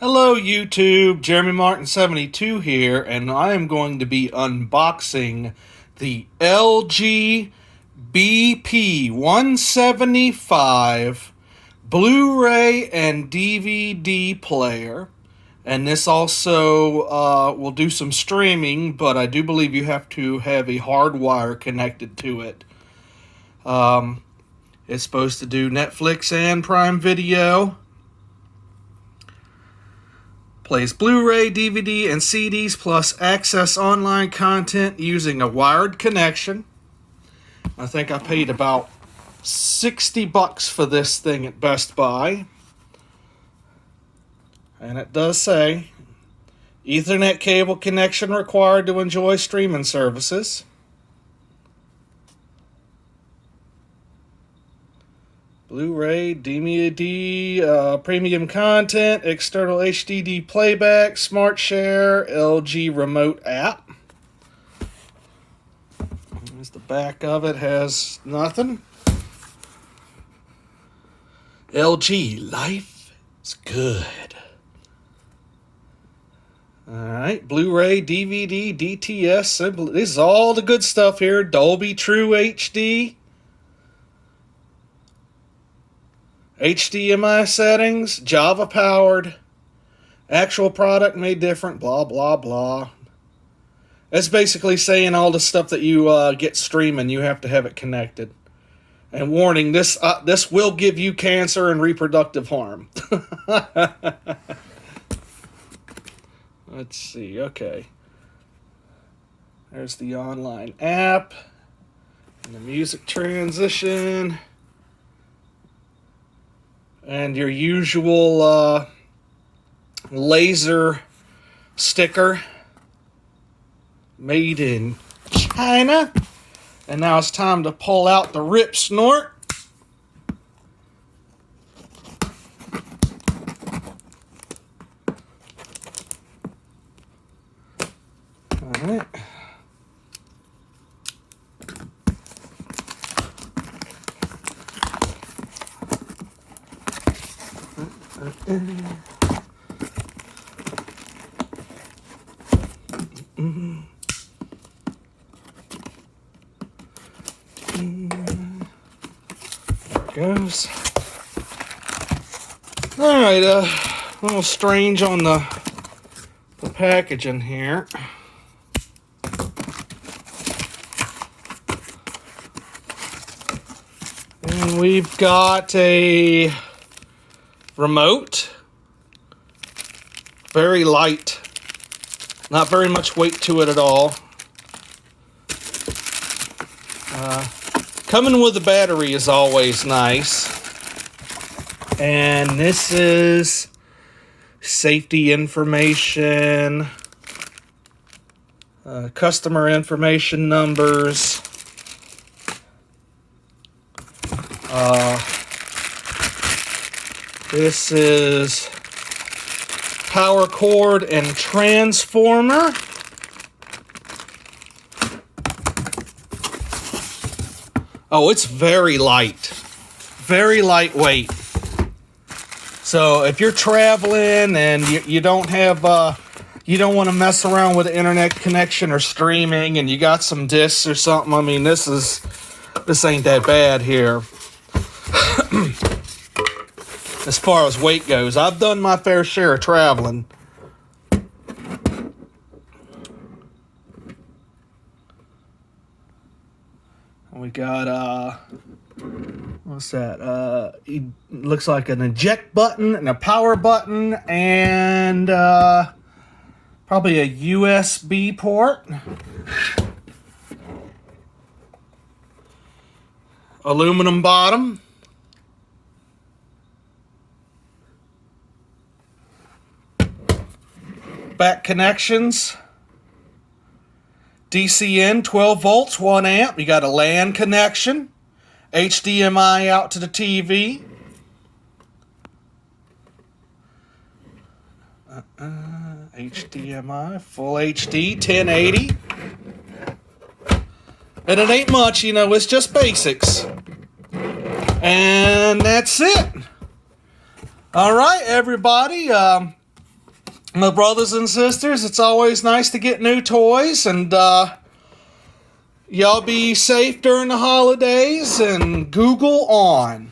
Hello YouTube, Jeremy Martin 72 here, and I am going to be unboxing the LG BP175 Blu-ray and DVD player. And this also will do some streaming, but I do believe you have to have a hard wire connected to it. It's supposed to do Netflix and Prime Video. Plays Blu-ray, DVD, and CDs, plus access online content using a wired connection. I think I paid about $60 for this thing at Best Buy. And it does say, Ethernet cable connection required to enjoy streaming services. Blu-ray, DVD, premium content, external HDD playback, Smart Share, LG remote app. There's the back of it, has nothing. LG, life is good. Alright, Blu-ray, DVD, DTS, this is all the good stuff here. Dolby True HD. HDMI settings, Java powered, actual product made different, blah, blah, blah. That's basically saying all the stuff that you get streaming, you have to have it connected. And warning, this will give you cancer and reproductive harm. Let's see, okay. There's the online app, and the music transition. And your usual laser sticker, made in China. And now it's time to pull out the rip snort. All right. There it goes. Alright, a little strange on the packaging here. And we've got a remote. Very light. Not very much weight to it at all. Coming with a battery is always nice. And this is safety information, customer information numbers, this is power cord and transformer. Oh, it's very light. Very lightweight. So if you're traveling and you don't have, you don't want to mess around with the internet connection or streaming, and you got some discs or something, I mean, this ain't that bad here. As far as weight goes, I've done my fair share of traveling. We got, what's that? It looks like an eject button and a power button and probably a USB port. Aluminum bottom. Back connections. DC in, 12 volts, 1 amp. You got a LAN connection. HDMI out to the TV. HDMI, full HD, 1080. And it ain't much, you know, it's just basics. And that's it. All right, everybody. My brothers and sisters, it's always nice to get new toys, and y'all be safe during the holidays, and Google on.